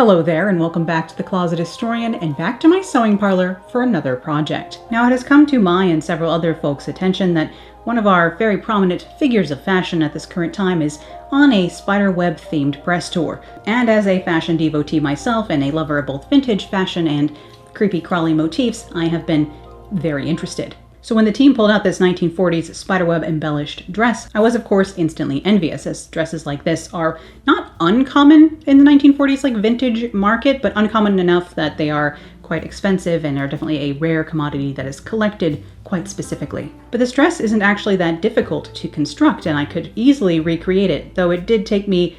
Hello there, and welcome back to The Closet Historian and back to my sewing parlor for another project. Now, it has come to my and several other folks' attention that one of our very prominent figures of fashion at this current time is on a Spiderweb themed press tour. And as a fashion devotee myself and a lover of both vintage fashion and creepy crawly motifs, I have been very interested. So when the team pulled out this 1940s Spiderweb embellished dress, I was of course instantly envious, as dresses like this are not uncommon in the 1940s like vintage market, but uncommon enough that they are quite expensive and are definitely a rare commodity that is collected quite specifically. But this dress isn't actually that difficult to construct, and I could easily recreate it, though it did take me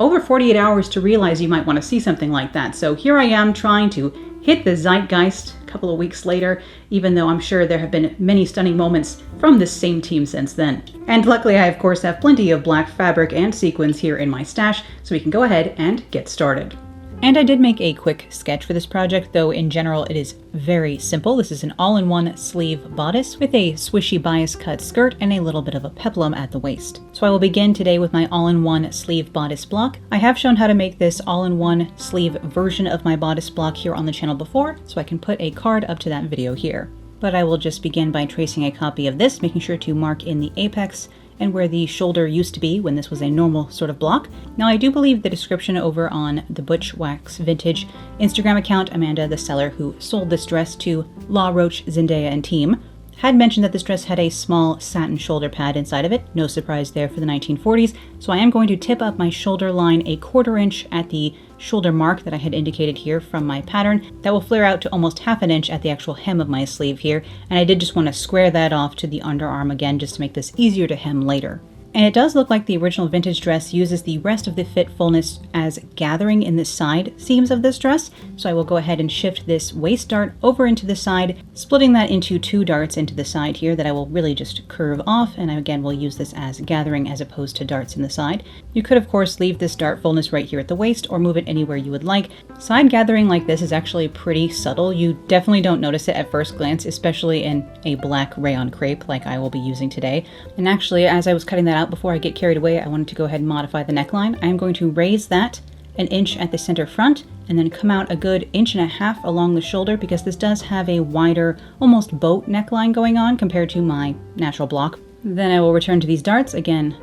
over 48 hours to realize you might want to see something like that. So here I am trying to hit the zeitgeist a couple of weeks later, even though I'm sure there have been many stunning moments from this same team since then. And luckily I of course have plenty of black fabric and sequins here in my stash, so we can go ahead and get started. And I did make a quick sketch for this project, though in general it is very simple. This is an all-in-one sleeve bodice with a swishy bias cut skirt and a little bit of a peplum at the waist. So I will begin today with my all-in-one sleeve bodice block. I have shown how to make this all-in-one sleeve version of my bodice block here on the channel before, so I can put a card up to that video here. But I will just begin by tracing a copy of this, making sure to mark in the apex and where the shoulder used to be when this was a normal sort of block. Now I do believe the description over on the Butch Wax Vintage Instagram account, Amanda, the seller who sold this dress to La Roche, Zendaya, and team, had mentioned that this dress had a small satin shoulder pad inside of it. No surprise there for the 1940s. So I am going to tip up my shoulder line a 1/4 inch at the shoulder mark that I had indicated here from my pattern. That will flare out to almost 1/2 inch at the actual hem of my sleeve here. And I did just want to square that off to the underarm again, just to make this easier to hem later. And it does look like the original vintage dress uses the rest of the fit fullness as gathering in the side seams of this dress. So I will go ahead and shift this waist dart over into the side, splitting that into 2 darts into the side here that I will really just curve off. And I again will use this as gathering as opposed to darts in the side. You could of course leave this dart fullness right here at the waist or move it anywhere you would like. Side gathering like this is actually pretty subtle. You definitely don't notice it at first glance, especially in a black rayon crepe like I will be using today. And actually, as I was cutting that out before I get carried away, I wanted to go ahead and modify the neckline. I am going to raise that 1 inch at the center front and then come out a good 1.5 inches along the shoulder, because this does have a wider, almost boat neckline going on compared to my natural block. Then I will return to these darts again,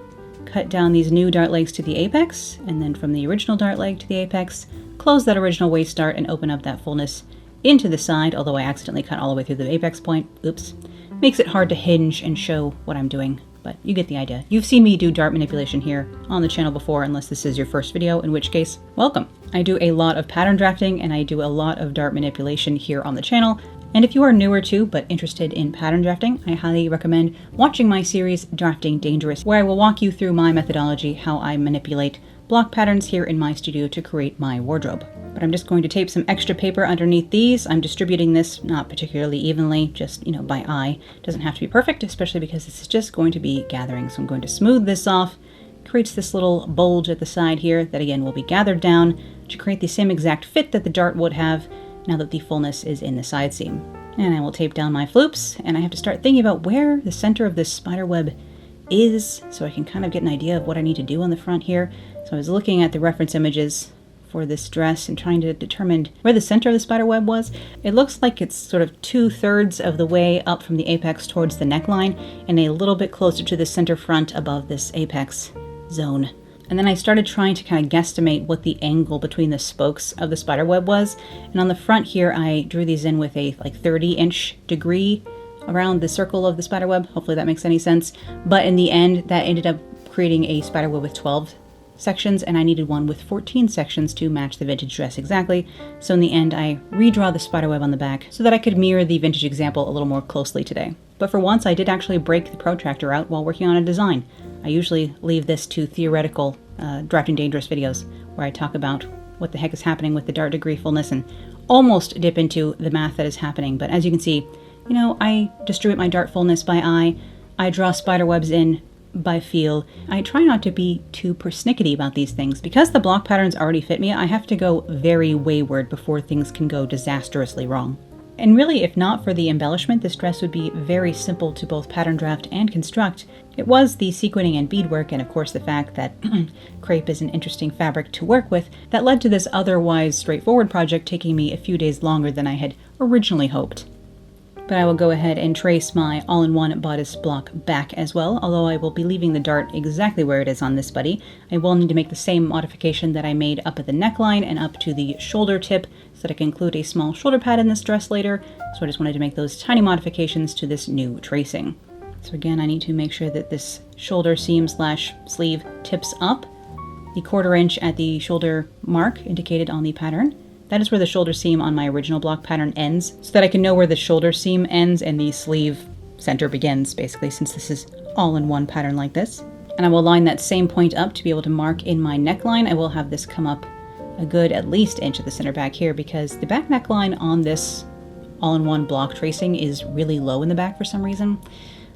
cut down these new dart legs to the apex, and then from the original dart leg to the apex, close that original waist dart and open up that fullness into the side, although I accidentally cut all the way through the apex point. Oops. Makes it hard to hinge and show what I'm doing, but you get the idea. You've seen me do dart manipulation here on the channel before, unless this is your first video, in which case, welcome. I do a lot of pattern drafting and I do a lot of dart manipulation here on the channel. And if you are newer to, but interested in pattern drafting, I highly recommend watching my series Drafting Dangerous, where I will walk you through my methodology, how I manipulate block patterns here in my studio to create my wardrobe. But I'm just going to tape some extra paper underneath these. I'm distributing this not particularly evenly, just, by eye. It doesn't have to be perfect, especially because this is just going to be gathering. So I'm going to smooth this off. Creates this little bulge at the side here that again will be gathered down to create the same exact fit that the dart would have now that the fullness is in the side seam. And I will tape down my floops, and I have to start thinking about where the center of this spider web is so I can kind of get an idea of what I need to do on the front here. So I was looking at the reference images for this dress and trying to determine where the center of the spider web was. It looks like it's sort of 2/3 of the way up from the apex towards the neckline and a little bit closer to the center front above this apex zone. And then I started trying to kind of guesstimate what the angle between the spokes of the spider web was. And on the front here, I drew these in with a 30-inch degree around the circle of the spider web. Hopefully that makes any sense. But in the end, that ended up creating a spider web with 12 sections, and I needed one with 14 sections to match the vintage dress exactly. So in the end, I redraw the spiderweb on the back so that I could mirror the vintage example a little more closely today. But for once, I did actually break the protractor out while working on a design. I usually leave this to theoretical Drafting Dangerous videos where I talk about what the heck is happening with the dart degree fullness and almost dip into the math that is happening. But as you can see, I distribute my dart fullness by eye. I draw spiderwebs in by feel. I try not to be too persnickety about these things. Because the block patterns already fit me, I have to go very wayward before things can go disastrously wrong. And really, if not for the embellishment, this dress would be very simple to both pattern draft and construct. It was the sequining and beadwork, and of course the fact that crepe is an interesting fabric to work with, that led to this otherwise straightforward project taking me a few days longer than I had originally hoped. But I will go ahead and trace my all-in-one bodice block back as well, although I will be leaving the dart exactly where it is on this buddy. I will need to make the same modification that I made up at the neckline and up to the shoulder tip so that I can include a small shoulder pad in this dress later. So I just wanted to make those tiny modifications to this new tracing. So again, I need to make sure that this shoulder seam / sleeve tips up. The 1/4 inch at the shoulder mark indicated on the pattern. That is where the shoulder seam on my original block pattern ends, so that I can know where the shoulder seam ends and the sleeve center begins, basically, since this is all in one pattern like this. And I will line that same point up to be able to mark in my neckline. I will have this come up a good at least inch at the center back here, because the back neckline on this all-in-one block tracing is really low in the back for some reason.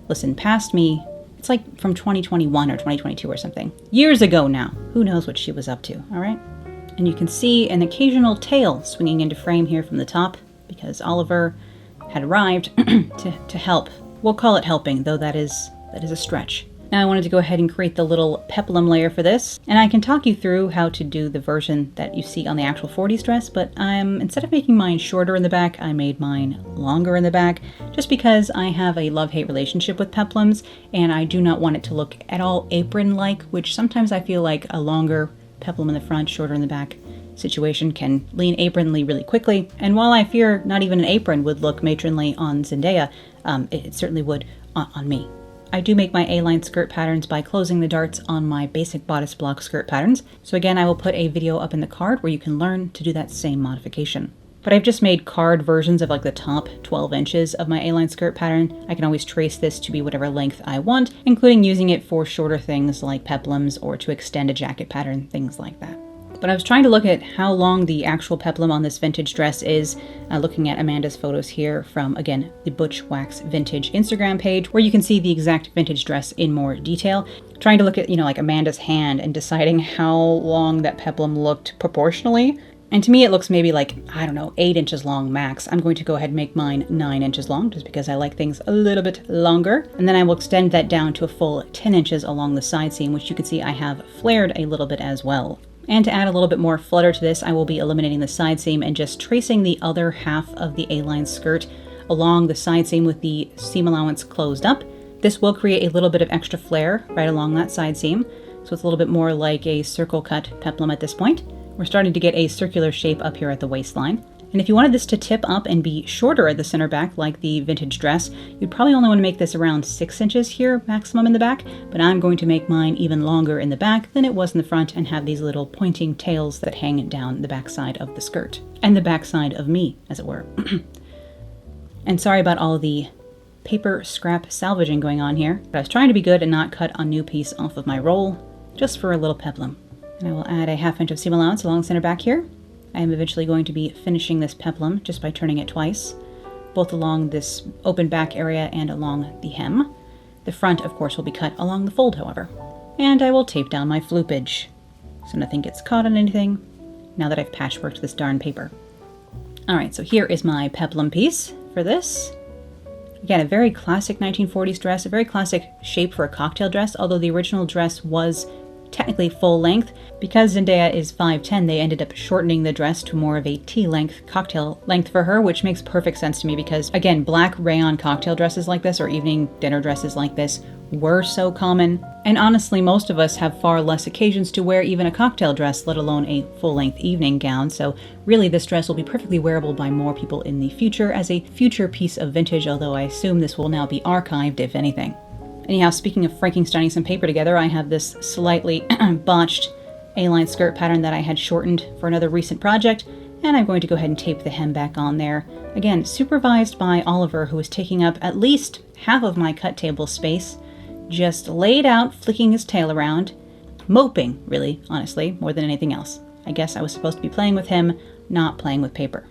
Listen, past me, it's like from 2021 or 2022 or something. Years ago now. Who knows what she was up to, all right? And you can see an occasional tail swinging into frame here from the top, because Oliver had arrived to help. We'll call it helping, though that is a stretch. Now I wanted to go ahead and create the little peplum layer for this, and I can talk you through how to do the version that you see on the actual 40s dress, but instead of making mine shorter in the back, I made mine longer in the back, just because I have a love-hate relationship with peplums, and I do not want it to look at all apron-like, which sometimes I feel like a longer peplum in the front, shorter in the back situation can lean apronly really quickly. And while I fear not even an apron would look matronly on Zendaya, it certainly would on me. I do make my A-line skirt patterns by closing the darts on my basic bodice block skirt patterns. So again, I will put a video up in the card where you can learn to do that same modification. But I've just made card versions of like the top 12 inches of my A-line skirt pattern. I can always trace this to be whatever length I want, including using it for shorter things like peplums or to extend a jacket pattern, things like that. But I was trying to look at how long the actual peplum on this vintage dress is, looking at Amanda's photos here from, again, the Butch Wax Vintage Instagram page, where you can see the exact vintage dress in more detail. Trying to look at, like Amanda's hand and deciding how long that peplum looked proportionally. And to me, it looks maybe like, 8 inches long max. I'm going to go ahead and make mine 9 inches long, just because I like things a little bit longer. And then I will extend that down to a full 10 inches along the side seam, which you can see I have flared a little bit as well. And to add a little bit more flutter to this, I will be eliminating the side seam and just tracing the other half of the A-line skirt along the side seam with the seam allowance closed up. This will create a little bit of extra flare right along that side seam, so it's a little bit more like a circle cut peplum at this point. We're starting to get a circular shape up here at the waistline. And if you wanted this to tip up and be shorter at the center back like the vintage dress, you'd probably only want to make this around 6 inches here maximum in the back, but I'm going to make mine even longer in the back than it was in the front and have these little pointing tails that hang down the backside of the skirt. And the backside of me, as it were. And sorry about all the paper scrap salvaging going on here, but I was trying to be good and not cut a new piece off of my roll, just for a little peplum. And I will add a 1/2 inch of seam allowance along the center back here. I am eventually going to be finishing this peplum just by turning it twice, both along this open back area and along the hem. The front, of course, will be cut along the fold, however. And I will tape down my floopage, so nothing gets caught on anything now that I've patchworked this darn paper. Alright, so here is my peplum piece for this. Again, a very classic 1940s dress, a very classic shape for a cocktail dress, although the original dress was technically full length. Because Zendaya is 5'10", they ended up shortening the dress to more of a T-length cocktail length for her, which makes perfect sense to me because, again, black rayon cocktail dresses like this or evening dinner dresses like this were so common. And honestly, most of us have far less occasions to wear even a cocktail dress, let alone a full-length evening gown. So really, this dress will be perfectly wearable by more people in the future as a future piece of vintage, although I assume this will now be archived, if anything. Anyhow, speaking of Frankensteining some paper together, I have this slightly botched A-line skirt pattern that I had shortened for another recent project, and I'm going to go ahead and tape the hem back on there. Again, supervised by Oliver, who is taking up at least half of my cut table space, just laid out, flicking his tail around, moping, really, honestly, more than anything else. I guess I was supposed to be playing with him, not playing with paper.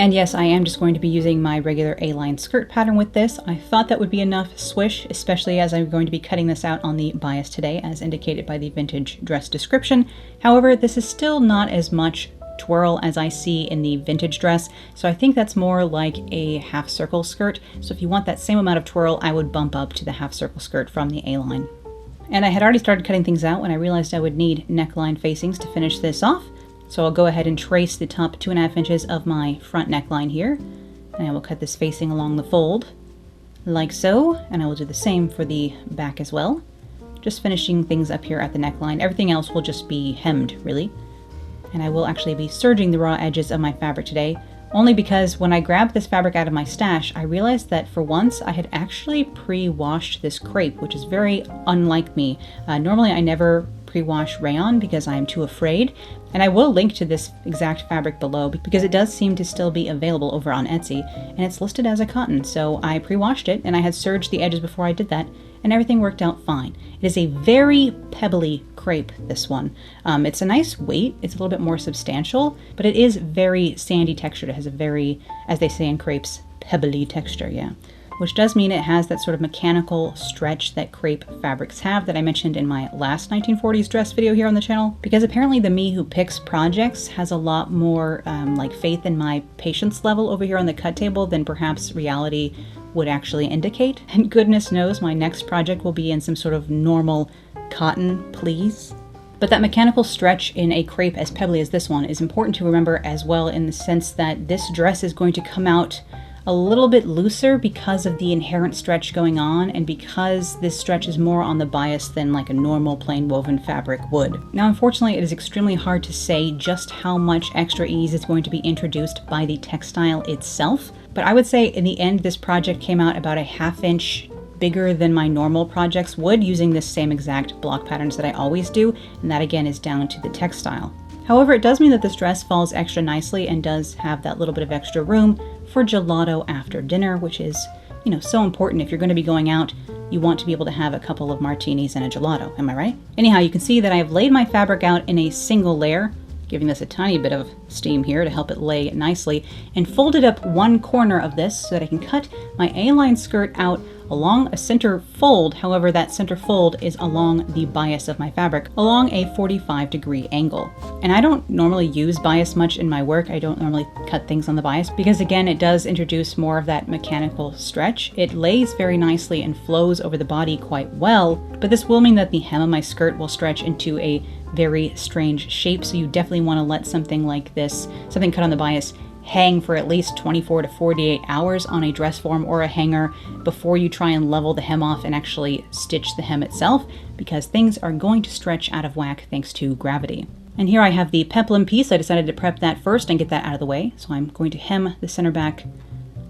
And yes, I am just going to be using my regular A-line skirt pattern with this. I thought that would be enough swish, especially as I'm going to be cutting this out on the bias today, as indicated by the vintage dress description. However, this is still not as much twirl as I see in the vintage dress. So I think that's more like a half circle skirt. So if you want that same amount of twirl, I would bump up to the half circle skirt from the A-line. And I had already started cutting things out when I realized I would need neckline facings to finish this off. So I'll go ahead and trace the top 2.5 inches of my front neckline here. And I will cut this facing along the fold, like so. And I will do the same for the back as well. Just finishing things up here at the neckline. Everything else will just be hemmed, really. And I will actually be serging the raw edges of my fabric today, only because when I grabbed this fabric out of my stash, I realized that for once I had actually pre-washed this crepe, which is very unlike me. Normally I never pre-wash rayon because I'm too afraid, and I will link to this exact fabric below because it does seem to still be available over on Etsy, and it's listed as a cotton, so I pre-washed it and I had serged the edges before I did that, and everything worked out fine. It is a very pebbly crepe, this one. It's a nice weight, it's a little bit more substantial, but it is very sandy textured. It has a very, as they say in crepes, pebbly texture, yeah. Which does mean it has that sort of mechanical stretch that crepe fabrics have that I mentioned in my last 1940s dress video here on the channel. Because apparently the me who picks projects has a lot more like faith in my patience level over here on the cut table than perhaps reality would actually indicate. And goodness knows my next project will be in some sort of normal cotton, please. But that mechanical stretch in a crepe as pebbly as this one is important to remember as well, in the sense that this dress is going to come out a little bit looser because of the inherent stretch going on, and because this stretch is more on the bias than like a normal plain woven fabric would. Now, unfortunately, it is extremely hard to say just how much extra ease is going to be introduced by the textile itself, but I would say in the end this project came out about a 1/2 inch bigger than my normal projects would, using this same exact block patterns that I always do, and that again is down to the textile. However, it does mean that this dress falls extra nicely and does have that little bit of extra room for gelato after dinner, which is, you know, so important. If you're going to be going out, you want to be able to have a couple of martinis and a gelato, am I right? Anyhow, you can see that I have laid my fabric out in a single layer, giving this a tiny bit of steam here to help it lay nicely, and folded up one corner of this so that I can cut my A-line skirt out along a center fold. However, that center fold is along the bias of my fabric, along a 45-degree angle. And I don't normally use bias much in my work. I don't normally cut things on the bias because, again, it does introduce more of that mechanical stretch. It lays very nicely and flows over the body quite well, but this will mean that the hem of my skirt will stretch into a very strange shape, so you definitely want to let something like this, something cut on the bias, hang for at least 24 to 48 hours on a dress form or a hanger before you try and level the hem off and actually stitch the hem itself, because things are going to stretch out of whack thanks to gravity. And here I have the peplum piece. I decided to prep that first and get that out of the way. So I'm going to hem the center back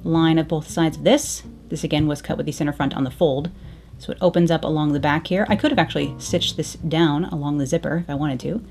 line of both sides of this. This again was cut with the center front on the fold. So it opens up along the back here. I could have actually stitched this down along the zipper if I wanted to,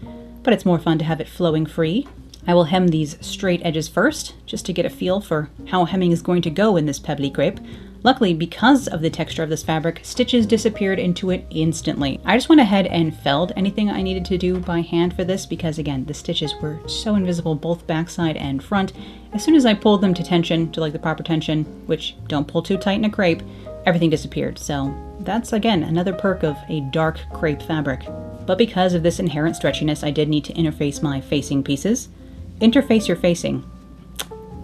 but it's more fun to have it flowing free. I will hem these straight edges first, just to get a feel for how hemming is going to go in this pebbly crepe. Luckily, because of the texture of this fabric, stitches disappeared into it instantly. I just went ahead and felled anything I needed to do by hand for this because, again, the stitches were so invisible, both backside and front. As soon as I pulled them to tension, to like the proper tension, which don't pull too tight in a crepe, everything disappeared. So that's, again, another perk of a dark crepe fabric. But because of this inherent stretchiness, I did need to interface my facing pieces. Interface your facing.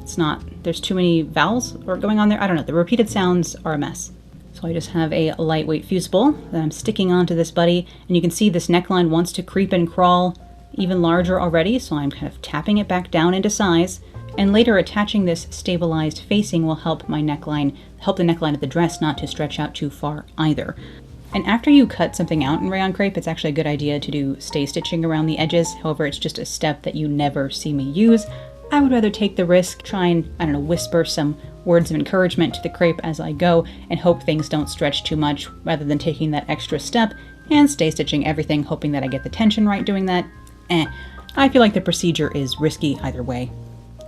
It's not, there's too many vowels going on there. I don't know, the repeated sounds are a mess. So I just have a lightweight fusible that I'm sticking onto this buddy, and you can see this neckline wants to creep and crawl even larger already, so I'm kind of tapping it back down into size, and later attaching this stabilized facing will help the neckline of the dress not to stretch out too far either. And after you cut something out in rayon crepe, it's actually a good idea to do stay stitching around the edges. However, it's just a step that you never see me use. I would rather take the risk, try and, I don't know, whisper some words of encouragement to the crepe as I go and hope things don't stretch too much, rather than taking that extra step and stay stitching everything, hoping that I get the tension right doing that. I feel like the procedure is risky either way.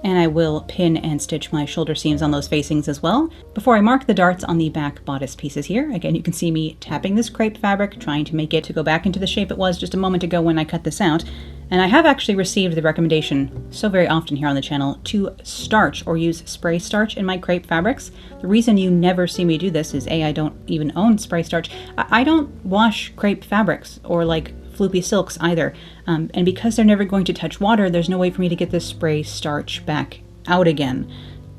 And I will pin and stitch my shoulder seams on those facings as well before I mark the darts on the back bodice pieces here. Again, you can see me tapping this crepe fabric, trying to make it to go back into the shape it was just a moment ago when I cut this out. And I have actually received the recommendation so very often here on the channel to starch or use spray starch in my crepe fabrics. The reason you never see me do this is A, I don't even own spray starch. I don't wash crepe fabrics or like floopy silks either. And because they're never going to touch water, there's no way for me to get this spray starch back out again.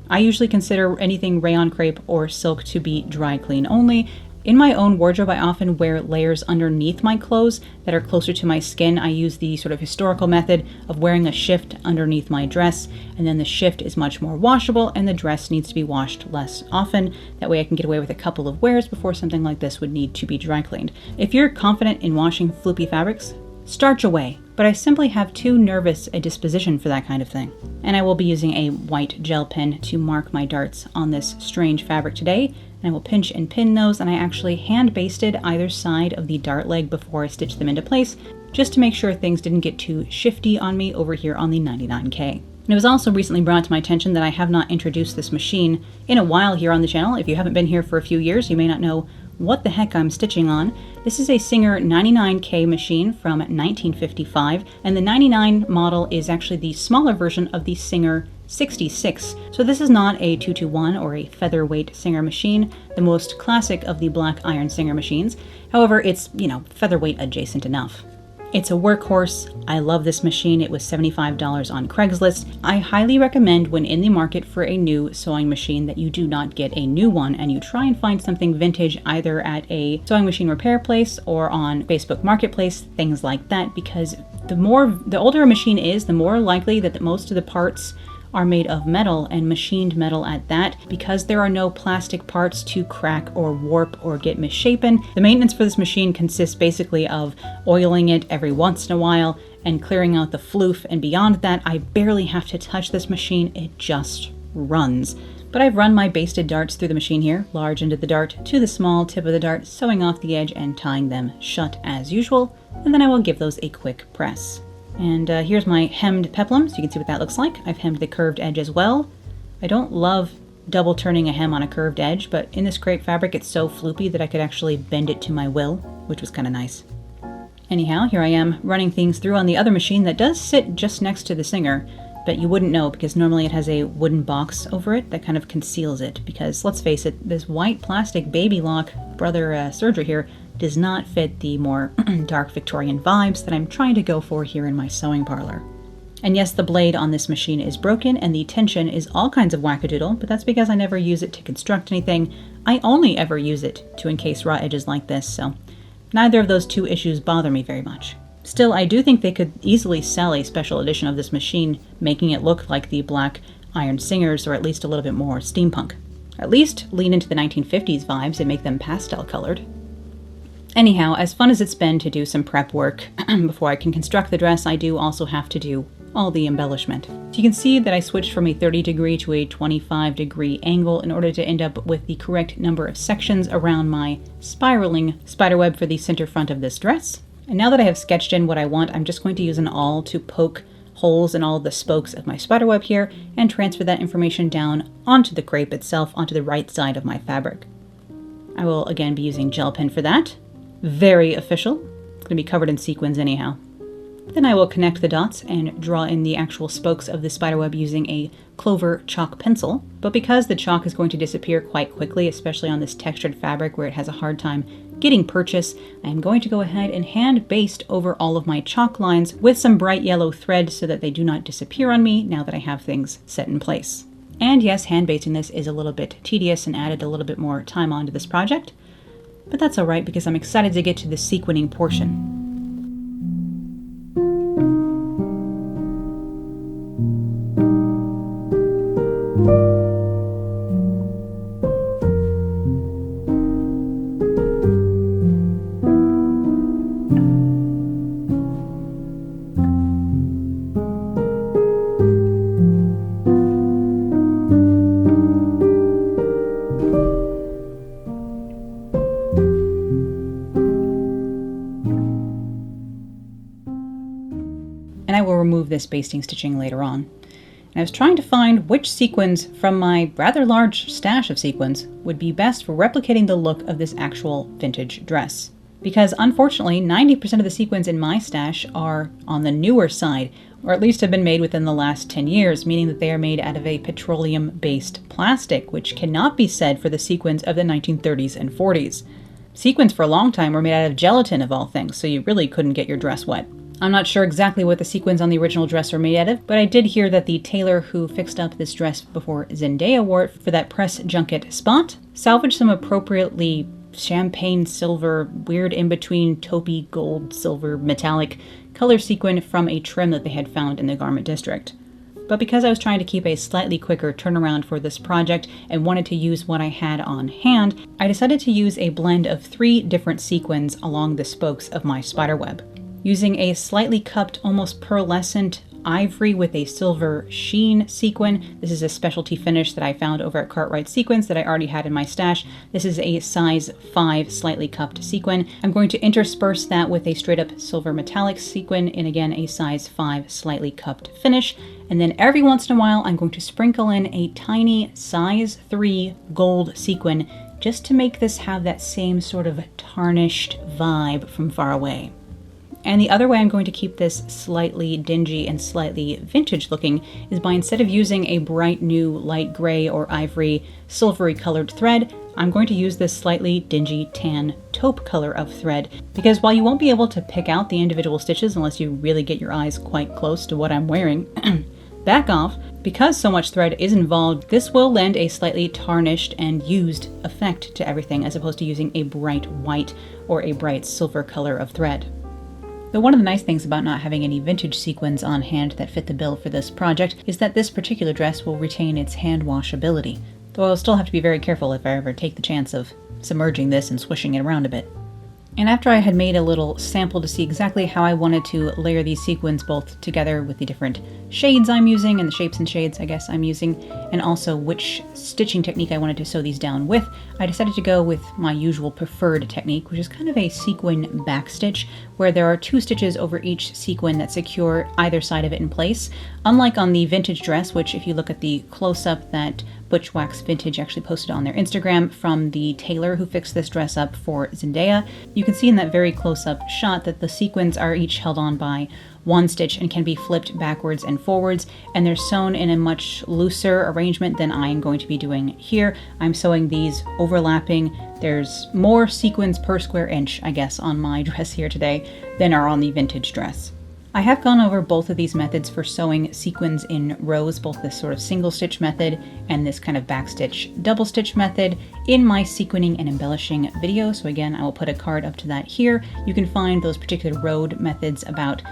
I usually consider anything rayon crepe or silk to be dry clean only. In my own wardrobe, I often wear layers underneath my clothes that are closer to my skin. I use the sort of historical method of wearing a shift underneath my dress, and then the shift is much more washable and the dress needs to be washed less often. That way I can get away with a couple of wears before something like this would need to be dry cleaned. If you're confident in washing floopy fabrics, starch away. But I simply have too nervous a disposition for that kind of thing. And I will be using a white gel pen to mark my darts on this strange fabric today. And I will pinch and pin those, and I actually hand basted either side of the dart leg before I stitched them into place, just to make sure things didn't get too shifty on me over here on the 99K. And it was also recently brought to my attention that I have not introduced this machine in a while here on the channel. If you haven't been here for a few years, you may not know what the heck I'm stitching on. This is a Singer 99K machine from 1955, and the 99 model is actually the smaller version of the Singer 66. So this is not a 221 or a featherweight Singer machine, the most classic of the black iron Singer machines. However, it's, featherweight adjacent enough. It's a workhorse. I love this machine. It was $75 on Craigslist. I highly recommend when in the market for a new sewing machine that you do not get a new one and you try and find something vintage either at a sewing machine repair place or on Facebook Marketplace, things like that, because the older a machine is, the more likely that most of the parts are made of metal, and machined metal at that, because there are no plastic parts to crack or warp or get misshapen. The maintenance for this machine consists basically of oiling it every once in a while and clearing out the floof, and beyond that I barely have to touch this machine, it just runs. But I've run my basted darts through the machine here, large end of the dart to the small tip of the dart, sewing off the edge and tying them shut as usual, and then I will give those a quick press. And here's my hemmed peplum, so you can see what that looks like. I've hemmed the curved edge as well. I don't love double turning a hem on a curved edge, but in this crepe fabric it's so floopy that I could actually bend it to my will, which was kind of nice. Anyhow, here I am running things through on the other machine that does sit just next to the Singer, but you wouldn't know because normally it has a wooden box over it that kind of conceals it, because let's face it, this white plastic baby lock brother serger here does not fit the more dark Victorian vibes that I'm trying to go for here in my sewing parlor. And yes, the blade on this machine is broken and the tension is all kinds of wackadoodle, but that's because I never use it to construct anything. I only ever use it to encase raw edges like this, so neither of those two issues bother me very much. Still, I do think they could easily sell a special edition of this machine, making it look like the black iron Singers, or at least a little bit more steampunk. At least lean into the 1950s vibes and make them pastel colored. Anyhow, as fun as it's been to do some prep work before I can construct the dress, I do also have to do all the embellishment. So you can see that I switched from a 30-degree to a 25-degree angle in order to end up with the correct number of sections around my spiraling spiderweb for the center front of this dress. And now that I have sketched in what I want, I'm just going to use an awl to poke holes in all of the spokes of my spiderweb here and transfer that information down onto the crepe itself, onto the right side of my fabric. I will again be using gel pen for that. Very official. It's going to be covered in sequins anyhow. Then I will connect the dots and draw in the actual spokes of the spiderweb using a clover chalk pencil. But because the chalk is going to disappear quite quickly, especially on this textured fabric where it has a hard time getting purchase, I am going to go ahead and hand baste over all of my chalk lines with some bright yellow thread so that they do not disappear on me now that I have things set in place. And yes, hand basting this is a little bit tedious and added a little bit more time onto this project. But that's alright because I'm excited to get to the sequining portion. I will remove this basting stitching later on. And I was trying to find which sequins from my rather large stash of sequins would be best for replicating the look of this actual vintage dress. Because unfortunately, 90% of the sequins in my stash are on the newer side, or at least have been made within the last 10 years, meaning that they are made out of a petroleum-based plastic, which cannot be said for the sequins of the 1930s and 40s. Sequins for a long time were made out of gelatin of all things, so you really couldn't get your dress wet. I'm not sure exactly what the sequins on the original dress are made out of, but I did hear that the tailor who fixed up this dress before Zendaya wore it for that press junket spot salvaged some appropriately champagne silver, weird in-between taupey gold, silver, metallic color sequin from a trim that they had found in the garment district. But because I was trying to keep a slightly quicker turnaround for this project and wanted to use what I had on hand, I decided to use a blend of 3 different sequins along the spokes of my spiderweb. Using a slightly cupped, almost pearlescent ivory with a silver sheen sequin. This is a specialty finish that I found over at Cartwright Sequins that I already had in my stash. This is a size 5 slightly cupped sequin. I'm going to intersperse that with a straight up silver metallic sequin in, again, a size 5 slightly cupped finish. And then every once in a while, I'm going to sprinkle in a tiny size 3 gold sequin just to make this have that same sort of tarnished vibe from far away. And the other way I'm going to keep this slightly dingy and slightly vintage looking is by, instead of using a bright new light gray or ivory silvery colored thread, I'm going to use this slightly dingy tan taupe color of thread, because while you won't be able to pick out the individual stitches unless you really get your eyes quite close to what I'm wearing, back off, because so much thread is involved, this will lend a slightly tarnished and used effect to everything as opposed to using a bright white or a bright silver color of thread. Though one of the nice things about not having any vintage sequins on hand that fit the bill for this project is that this particular dress will retain its hand washability, though I'll still have to be very careful if I ever take the chance of submerging this and swishing it around a bit. And after I had made a little sample to see exactly how I wanted to layer these sequins both together with the different shades I'm using and the shapes and shades I guess I'm using, and also which stitching technique I wanted to sew these down with, I decided to go with my usual preferred technique, which is kind of a sequin backstitch, where there are 2 stitches over each sequin that secure either side of it in place. Unlike on the vintage dress, which if you look at the close-up that Butch Wax Vintage actually posted on their Instagram from the tailor who fixed this dress up for Zendaya, you can see in that very close-up shot that the sequins are each held on by 1 stitch and can be flipped backwards and forwards, and they're sewn in a much looser arrangement than I am going to be doing here. I'm sewing these overlapping. There's more sequins per square inch, I guess, on my dress here today than are on the vintage dress. I have gone over both of these methods for sewing sequins in rows, both this sort of single stitch method and this kind of backstitch double stitch method, in my sequining and embellishing video. So again, I will put a card up to that here. You can find those particular rowed methods about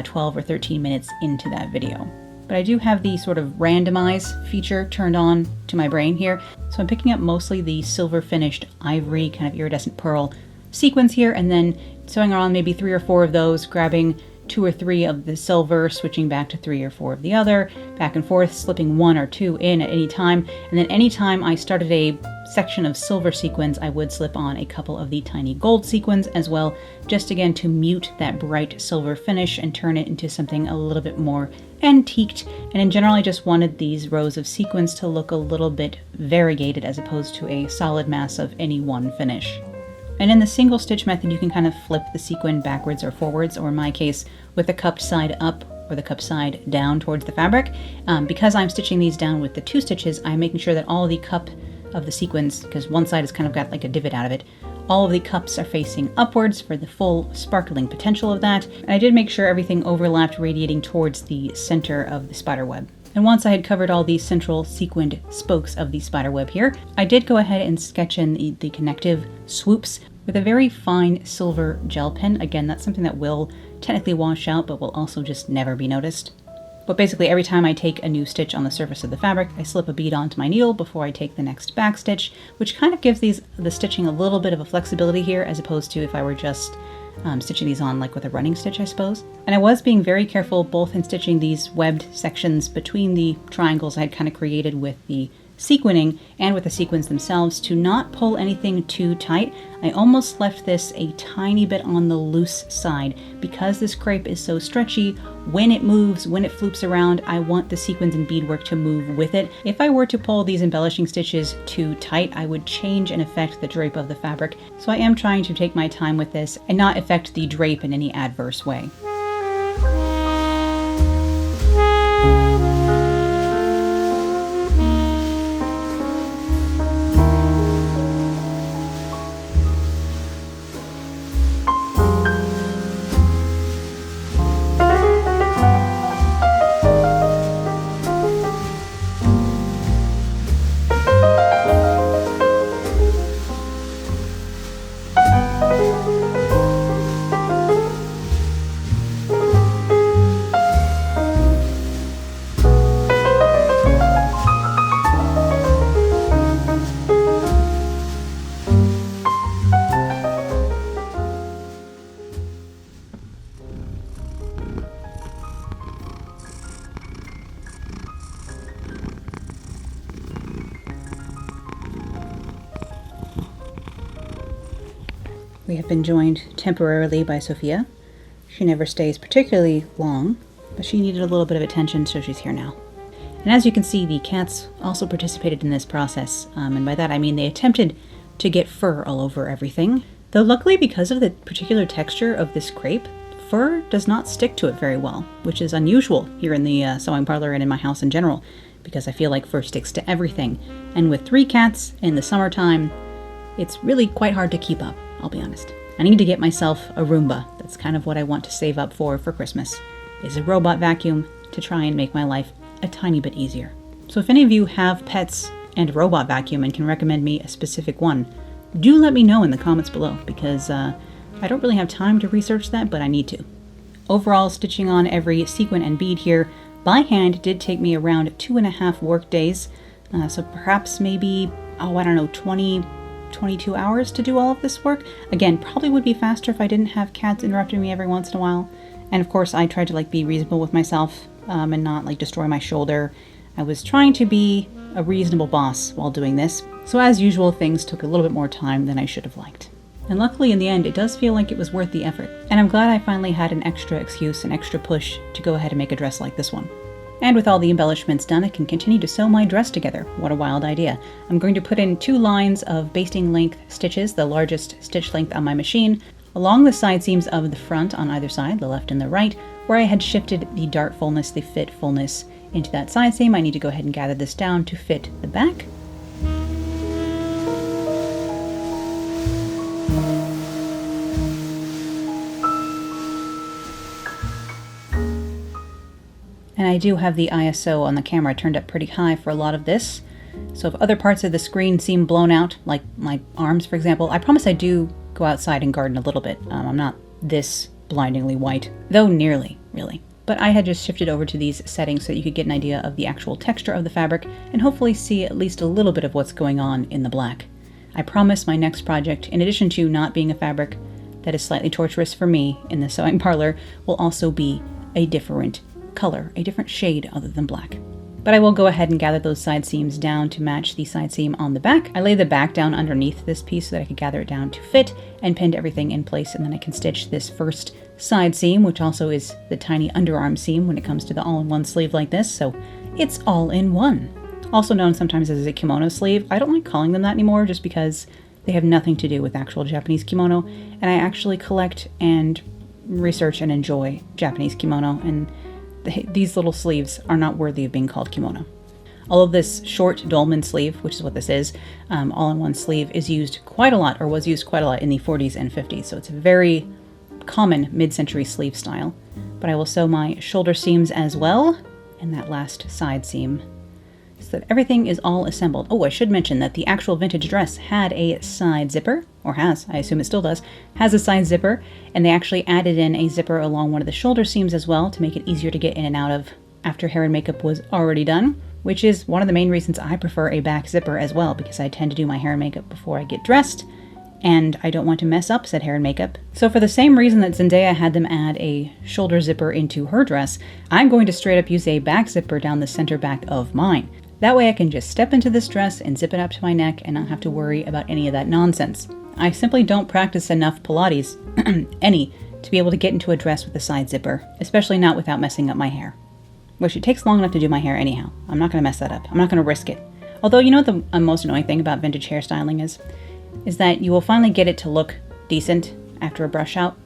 12 or 13 minutes into that video. But I do have the sort of randomize feature turned on to my brain here. So I'm picking up mostly the silver finished ivory kind of iridescent pearl sequins here, and then sewing around maybe 3 or 4 of those, grabbing 2 or 3 of the silver, switching back to 3 or 4 of the other, back and forth, slipping 1 or 2 in at any time. And then anytime I started a section of silver sequins, I would slip on a couple of the tiny gold sequins as well, just again to mute that bright silver finish and turn it into something a little bit more antiqued. And in general, I just wanted these rows of sequins to look a little bit variegated as opposed to a solid mass of any one finish. And in the single stitch method, you can kind of flip the sequin backwards or forwards, or in my case, with the cupped side up or the cupped side down towards the fabric. Because I'm stitching these down with the 2 stitches, I'm making sure that all the cup of the sequins, because one side has kind of got like a divot out of it, all of the cups are facing upwards for the full sparkling potential of that. And I did make sure everything overlapped, radiating towards the center of the spider web. And once I had covered all the central sequined spokes of the spider web here, I did go ahead and sketch in the connective swoops with a very fine silver gel pen. Again, that's something that will technically wash out, but will also just never be noticed. But basically every time I take a new stitch on the surface of the fabric, I slip a bead onto my needle before I take the next back stitch, which kind of gives the stitching a little bit of a flexibility here, as opposed to if I were just stitching these on like with a running stitch, I suppose. And I was being very careful both in stitching these webbed sections between the triangles I had kind of created with the sequining and with the sequins themselves to not pull anything too tight. I almost left this a tiny bit on the loose side because this crepe is so stretchy. When it moves, when it floops around, I want the sequins and beadwork to move with it. If I were to pull these embellishing stitches too tight, I would change and affect the drape of the fabric. So I am trying to take my time with this and not affect the drape in any adverse way. We have been joined temporarily by Sophia. She never stays particularly long, but she needed a little bit of attention, so she's here now. And as you can see, the cats also participated in this process, and by that I mean they attempted to get fur all over everything. Though luckily, because of the particular texture of this crepe, fur does not stick to it very well, which is unusual here in the sewing parlor and in my house in general, because I feel like fur sticks to everything. And with 3 cats in the summertime, it's really quite hard to keep up, I'll be honest. I need to get myself a Roomba. That's kind of what I want to save up for Christmas, is a robot vacuum to try and make my life a tiny bit easier. So if any of you have pets and a robot vacuum and can recommend me a specific one, do let me know in the comments below, because I don't really have time to research that, but I need to. Overall, stitching on every sequin and bead here by hand did take me around 2.5 work days, so perhaps maybe, 22 hours to do all of this work. Again, probably would be faster if I didn't have cats interrupting me every once in a while. And of course, I tried to be reasonable with myself and not destroy my shoulder. I was trying to be a reasonable boss while doing this. So as usual, things took a little bit more time than I should have liked. And luckily in the end, it does feel like it was worth the effort. And I'm glad I finally had an extra excuse, an extra push to go ahead and make a dress like this one. And with all the embellishments done, I can continue to sew my dress together. What a wild idea. I'm going to put in 2 lines of basting length stitches, the largest stitch length on my machine, along the side seams of the front on either side, the left and the right, where I had shifted the dart fullness, the fit fullness into that side seam. I need to go ahead and gather this down to fit the back. And I do have the ISO on the camera turned up pretty high for a lot of this. So if other parts of the screen seem blown out, like my arms, for example, I promise I do go outside and garden a little bit. I'm not this blindingly white, though nearly, really. But I had just shifted over to these settings so that you could get an idea of the actual texture of the fabric and hopefully see at least a little bit of what's going on in the black. I promise my next project, in addition to not being a fabric that is slightly torturous for me in the sewing parlor, will also be a different color, a different shade other than black. But I will go ahead and gather those side seams down to match the side seam on the back. I lay the back down underneath this piece so that I could gather it down to fit and pinned everything in place, and then I can stitch this first side seam, which also is the tiny underarm seam when it comes to the all-in-one sleeve like this, so it's all in one. Also known sometimes as a kimono sleeve. I don't like calling them that anymore just because they have nothing to do with actual Japanese kimono, and I actually collect and research and enjoy Japanese kimono, and these little sleeves are not worthy of being called kimono. All of this short dolman sleeve, which is what this is, all-in-one sleeve, is used quite a lot, or was used quite a lot in the 40s and 50s, so it's a very common mid-century sleeve style. But I will sew my shoulder seams as well, and that last side seam, so that everything is all assembled. Oh, I should mention that the actual vintage dress had a side zipper, or has, I assume it still does, has a side zipper, and they actually added in a zipper along one of the shoulder seams as well to make it easier to get in and out of after hair and makeup was already done, which is one of the main reasons I prefer a back zipper as well, because I tend to do my hair and makeup before I get dressed, and I don't want to mess up said hair and makeup. So for the same reason that Zendaya had them add a shoulder zipper into her dress, I'm going to straight up use a back zipper down the center back of mine. That way I can just step into this dress and zip it up to my neck and not have to worry about any of that nonsense. I simply don't practice enough Pilates, to be able to get into a dress with a side zipper, especially not without messing up my hair. Which it takes long enough to do my hair anyhow. I'm not going to mess that up. I'm not going to risk it. Although, you know what the most annoying thing about vintage hairstyling is that you will finally get it to look decent after a brush out,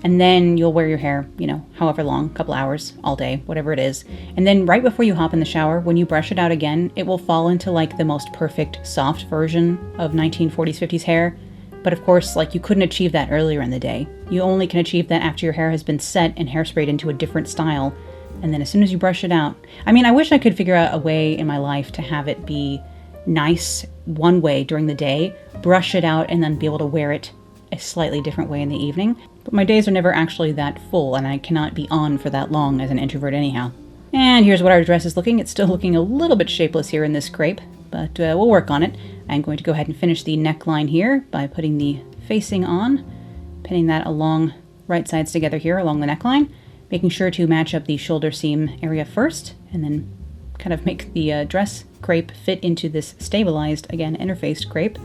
and then you'll wear your hair, however long, couple hours, all day, whatever it is. And then right before you hop in the shower, when you brush it out again, it will fall into the most perfect soft version of 1940s, 50s hair. But of course, you couldn't achieve that earlier in the day. You only can achieve that after your hair has been set and hairsprayed into a different style. And then as soon as you brush it out, I wish I could figure out a way in my life to have it be nice one way during the day, brush it out, and then be able to wear it a slightly different way in the evening. But my days are never actually that full, and I cannot be on for that long as an introvert anyhow. And here's what our dress is looking. It's still looking a little bit shapeless here in this crepe, but we'll work on it. I'm going to go ahead and finish the neckline here by putting the facing on, pinning that along right sides together here along the neckline, making sure to match up the shoulder seam area first, and then kind of make the dress crepe fit into this stabilized, again, interfaced crepe,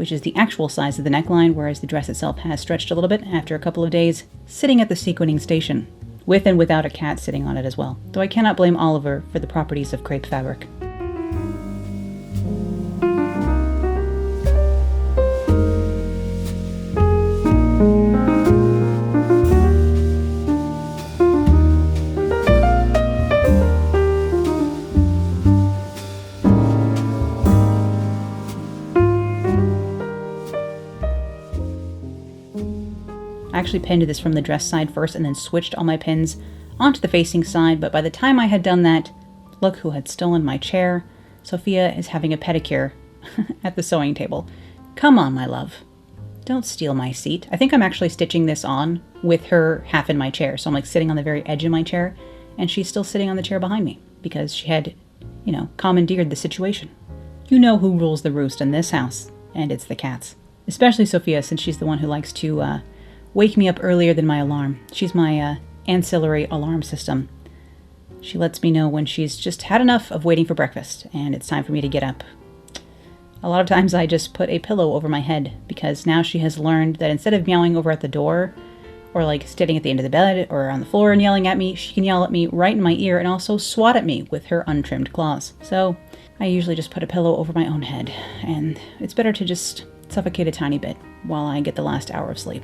which is the actual size of the neckline, whereas the dress itself has stretched a little bit after a couple of days sitting at the sequining station, with and without a cat sitting on it as well, though I cannot blame Oliver for the properties of crepe fabric. I actually pinned this from the dress side first and then switched all my pins onto the facing side, but by the time I had done that, look who had stolen my chair. Sophia is having a pedicure at the sewing table. Come on, my love. Don't steal my seat. I think I'm actually stitching this on with her half in my chair, so I'm like sitting on the very edge of my chair, and she's still sitting on the chair behind me because she had, commandeered the situation. You know who rules the roost in this house, and it's the cats. Especially Sophia, since she's the one who likes to wake me up earlier than my alarm. She's my ancillary alarm system. She lets me know when she's just had enough of waiting for breakfast and it's time for me to get up. A lot of times I just put a pillow over my head because now she has learned that instead of meowing over at the door or like sitting at the end of the bed or on the floor and yelling at me, she can yell at me right in my ear and also swat at me with her untrimmed claws. So I usually just put a pillow over my own head, and it's better to just suffocate a tiny bit while I get the last hour of sleep.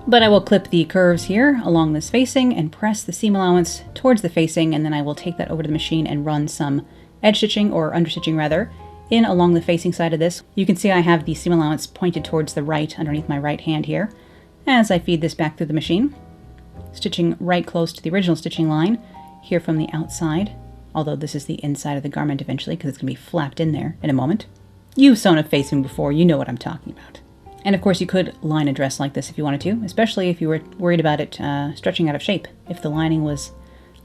But I will clip the curves here along this facing and press the seam allowance towards the facing, and then I will take that over to the machine and run some edge stitching, or understitching rather, in along the facing side of this. You can see I have the seam allowance pointed towards the right underneath my right hand here as I feed this back through the machine, stitching right close to the original stitching line here from the outside, although this is the inside of the garment eventually because it's going to be flapped in there in a moment. You've sewn a facing before, you know what I'm talking about. And of course you could line a dress like this if you wanted to, especially if you were worried about it stretching out of shape. If the lining was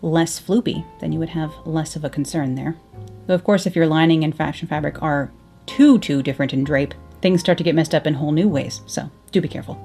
less floopy, then you would have less of a concern there. Though of course if your lining and fashion fabric are too different in drape, things start to get messed up in whole new ways, so do be careful.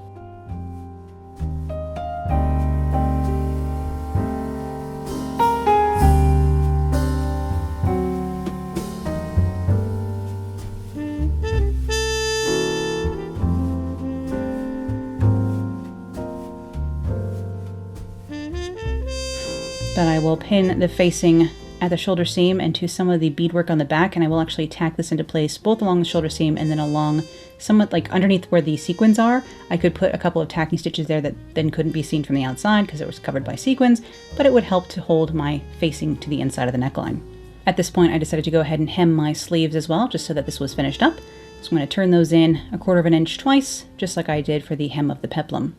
But I will pin the facing at the shoulder seam and to some of the beadwork on the back, and I will actually tack this into place both along the shoulder seam and then along somewhat like underneath where the sequins are. I could put a couple of tacking stitches there that then couldn't be seen from the outside because it was covered by sequins, but it would help to hold my facing to the inside of the neckline. At this point I decided to go ahead and hem my sleeves as well, just so that this was finished up. So I'm going to turn those in 1/4 inch twice, just like I did for the hem of the peplum.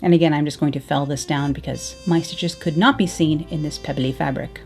And again, I'm just going to fell this down because my stitches could not be seen in this pebbly fabric.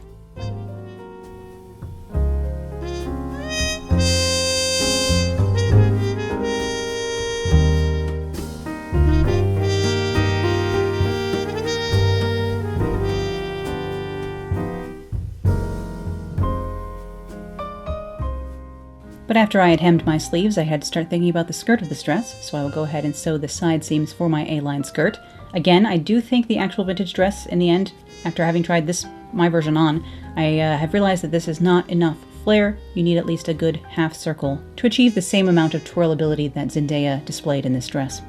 But after I had hemmed my sleeves, I had to start thinking about the skirt of this dress, so I will go ahead and sew the side seams for my A-line skirt. Again, I do think the actual vintage dress, in the end, after having tried my version on, I have realized that this is not enough flare. You need at least a good half circle to achieve the same amount of twirlability that Zendaya displayed in this dress.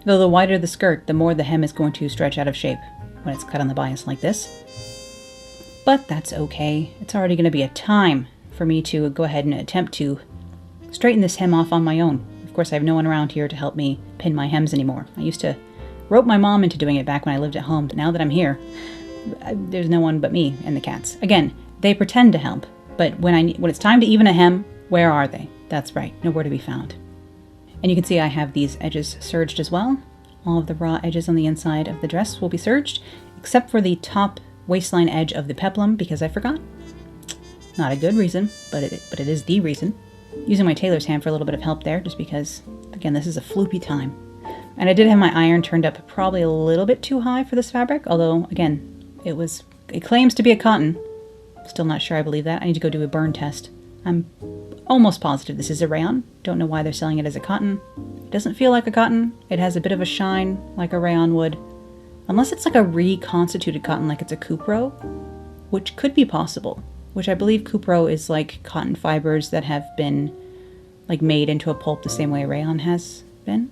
Though the wider the skirt, the more the hem is going to stretch out of shape when it's cut on the bias like this. But that's okay. It's already going to be a time for me to go ahead and attempt to straighten this hem off on my own. Of course, I have no one around here to help me pin my hems anymore. I used to rope my mom into doing it back when I lived at home, but now that I'm here, there's no one but me and the cats. Again, they pretend to help, but when it's time to even a hem, where are they? That's right, nowhere to be found. And you can see I have these edges serged as well. All of the raw edges on the inside of the dress will be serged, except for the top waistline edge of the peplum, because I forgot. Not a good reason, but it is the reason. Using my tailor's hand for a little bit of help there, just because, again, this is a floopy time. And I did have my iron turned up probably a little bit too high for this fabric, although, again, it claims to be a cotton. Still not sure I believe that. I need to go do a burn test. I'm almost positive this is a rayon. Don't know why they're selling it as a cotton. It doesn't feel like a cotton. It has a bit of a shine like a rayon would, Unless it's like a reconstituted cotton, like it's a cupro, which could be possible. Which I believe cupro is like cotton fibers that have been like made into a pulp the same way rayon has been.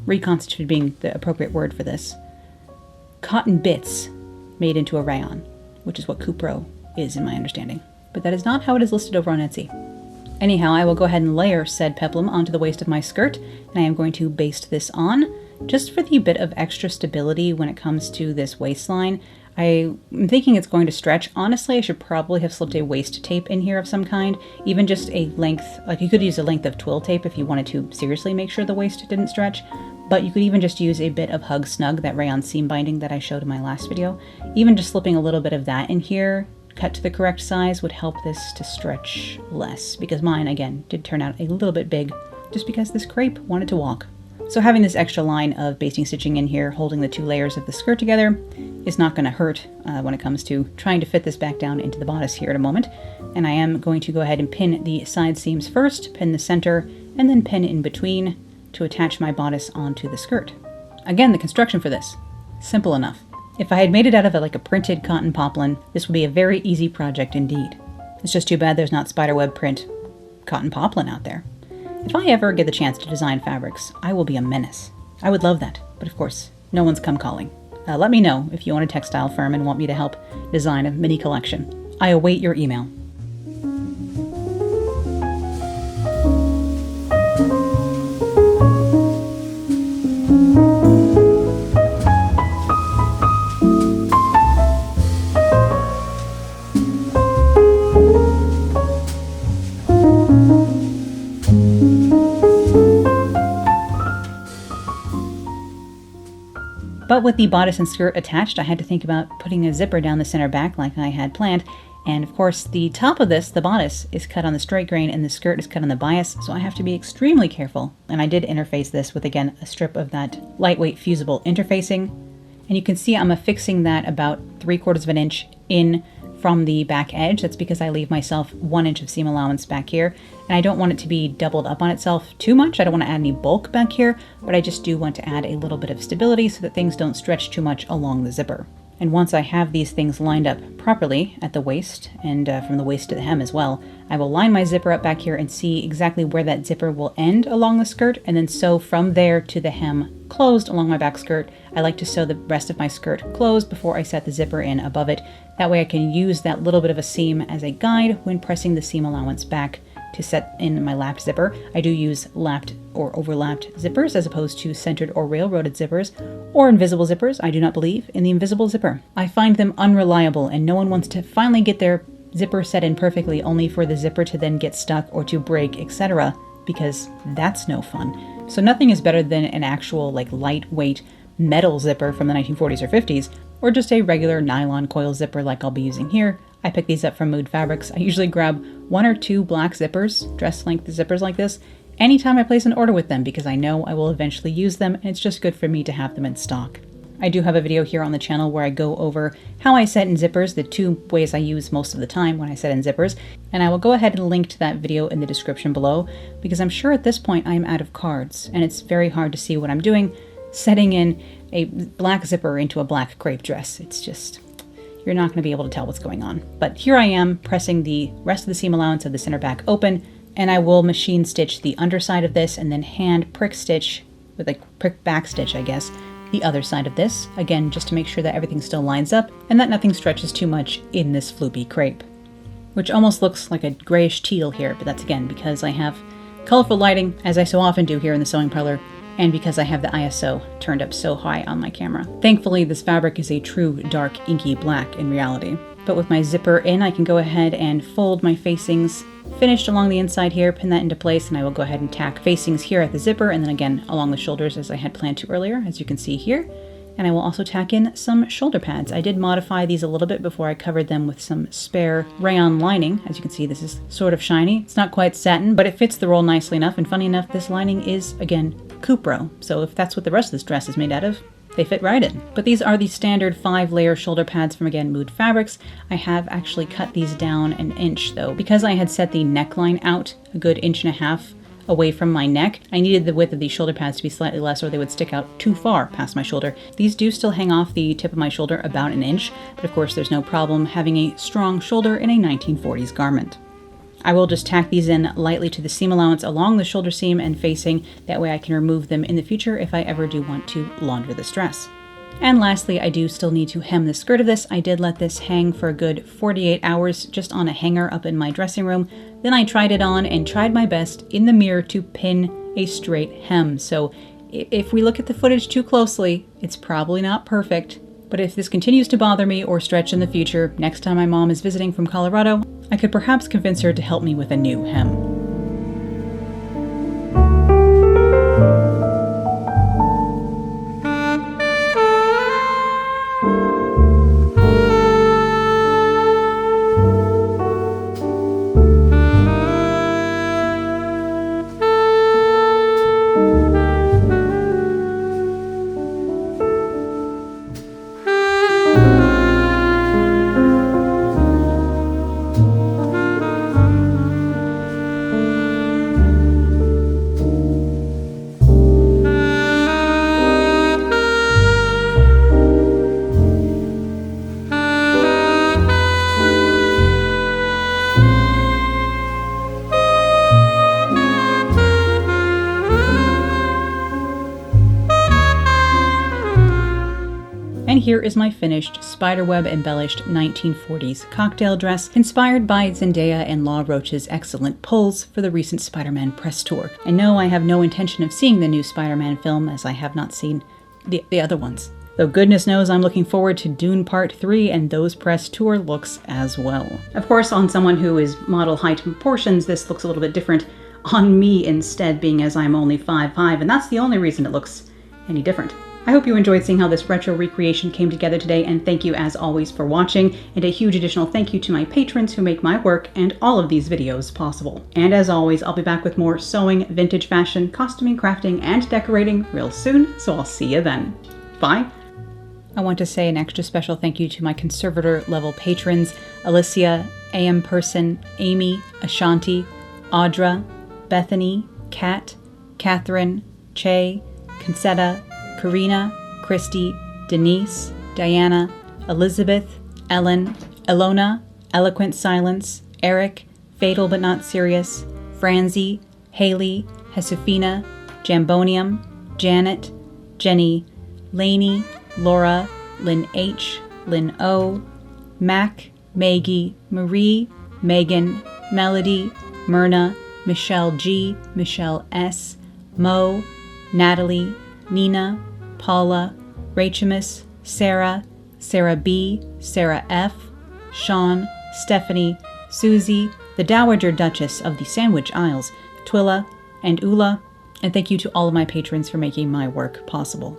Reconstituted being the appropriate word for this. Cotton bits made into a rayon, which is what cupro is in my understanding. But that is not how it is listed over on Etsy. Anyhow, I will go ahead and layer said peplum onto the waist of my skirt, and I am going to baste this on, just for the bit of extra stability when it comes to this waistline. I'm thinking it's going to stretch. Honestly, I should probably have slipped a waist tape in here of some kind, even just a length, like you could use a length of twill tape if you wanted to seriously make sure the waist didn't stretch, but you could even just use a bit of Hug Snug, that rayon seam binding that I showed in my last video. Even just slipping a little bit of that in here, cut to the correct size, would help this to stretch less, because mine, again, did turn out a little bit big, just because this crepe wanted to walk. So having this extra line of basting stitching in here, holding the two layers of the skirt together, is not going to hurt when it comes to trying to fit this back down into the bodice here in a moment. And I am going to go ahead and pin the side seams first, pin the center, and then pin in between to attach my bodice onto the skirt. Again, the construction for this, simple enough. If I had made it out of like a printed cotton poplin, this would be a very easy project indeed. It's just too bad there's not Spiderweb print cotton poplin out there. If I ever get the chance to design fabrics, I will be a menace. I would love that, but of course, no one's come calling. Let me know if you own a textile firm and want me to help design a mini collection. I await your email. But with the bodice and skirt attached, I had to think about putting a zipper down the center back like I had planned. And of course, the top of this, the bodice, is cut on the straight grain and the skirt is cut on the bias, so I have to be extremely careful. And I did interface this with, again, a strip of that lightweight fusible interfacing. And you can see I'm affixing that about 3/4 of an inch in from the back edge. That's because I leave myself 1 inch of seam allowance back here, and I don't want it to be doubled up on itself too much. I don't want to add any bulk back here, but I just do want to add a little bit of stability so that things don't stretch too much along the zipper. And once I have these things lined up properly at the waist, and from the waist to the hem as well, I will line my zipper up back here and see exactly where that zipper will end along the skirt, and then sew from there to the hem closed along my back skirt. I like to sew the rest of my skirt closed before I set the zipper in above it. That way I can use that little bit of a seam as a guide when pressing the seam allowance back to set in my lapped zipper. I do use lapped or overlapped zippers as opposed to centered or railroaded zippers, or invisible zippers. I do not believe in the invisible zipper. I find them unreliable, and no one wants to finally get their zipper set in perfectly only for the zipper to then get stuck or to break, etc., because that's no fun. So nothing is better than an actual like lightweight metal zipper from the 1940s or 50s, or just a regular nylon coil zipper like I'll be using here. I pick these up from Mood Fabrics. I usually grab 1 or 2 black zippers, dress length zippers like this, anytime I place an order with them, because I know I will eventually use them, and it's just good for me to have them in stock. I do have a video here on the channel where I go over how I set in zippers, the 2 ways I use most of the time when I set in zippers, and I will go ahead and link to that video in the description below, because I'm sure at this point I am out of cards, and it's very hard to see what I'm doing setting in a black zipper into a black crepe dress. It's just, you're not going to be able to tell what's going on. But here I am pressing the rest of the seam allowance of the center back open, and I will machine stitch the underside of this and then hand prick stitch, with a prick back stitch I guess, the other side of this, again just to make sure that everything still lines up and that nothing stretches too much in this floopy crepe. Which almost looks like a grayish teal here, but that's again because I have colorful lighting, as I so often do here in the sewing parlor, and because I have the ISO turned up so high on my camera. Thankfully, this fabric is a true dark inky black in reality. But with my zipper in, I can go ahead and fold my facings finished along the inside here, pin that into place, and I will go ahead and tack facings here at the zipper, and then again along the shoulders as I had planned to earlier, as you can see here. And I will also tack in some shoulder pads. I did modify these a little bit before I covered them with some spare rayon lining. As you can see, this is sort of shiny. It's not quite satin, but it fits the roll nicely enough, and funny enough, this lining is, again, cupro. So if that's what the rest of this dress is made out of, they fit right in. But these are the standard 5-layer shoulder pads from, again, Mood Fabrics. I have actually cut these down 1 inch though, because I had set the neckline out a good 1.5 inches away from my neck. I needed the width of these shoulder pads to be slightly less or they would stick out too far past my shoulder. These do still hang off the tip of my shoulder about an inch, but of course there's no problem having a strong shoulder in a 1940s garment. I will just tack these in lightly to the seam allowance along the shoulder seam and facing. That way I can remove them in the future if I ever do want to launder this dress. And lastly, I do still need to hem the skirt of this. I did let this hang for a good 48 hours just on a hanger up in my dressing room. Then I tried it on and tried my best in the mirror to pin a straight hem. So if we look at the footage too closely, it's probably not perfect. But if this continues to bother me or stretch in the future, next time my mom is visiting from Colorado, I could perhaps convince her to help me with a new hem. And here is my finished Spiderweb embellished 1940s cocktail dress, inspired by Zendaya and Law Roach's excellent pulls for the recent Spider-Man press tour. And no, I have no intention of seeing the new Spider-Man film, as I have not seen the other ones. Though goodness knows I'm looking forward to Dune Part 3 and those press tour looks as well. Of course, on someone who is model height and proportions, this looks a little bit different. On me instead, being as I'm only 5'5", and that's the only reason it looks any different. I hope you enjoyed seeing how this retro recreation came together today, and thank you as always for watching, and a huge additional thank you to my patrons who make my work and all of these videos possible. And as always, I'll be back with more sewing, vintage fashion, costuming, crafting, and decorating real soon, so I'll see you then. Bye! I want to say an extra special thank you to my conservator level patrons, Alicia, AM Person, Amy, Ashanti, Audra, Bethany, Kat, Catherine, Che, Concetta, Karina, Christy, Denise, Diana, Elizabeth, Ellen, Ilona, Eloquent Silence, Eric, Fatal But Not Serious, Franzi, Haley, Hesufina, Jambonium, Janet, Jenny, Lainey, Laura, Lynn H, Lynn O, Mac, Maggie, Marie, Megan, Melody, Myrna, Michelle G, Michelle S, Mo, Natalie, Nina, Paula, Rachamus, Sarah, Sarah B, Sarah F, Sean, Stephanie, Susie, the Dowager Duchess of the Sandwich Isles, Twilla, and Ula, and thank you to all of my patrons for making my work possible.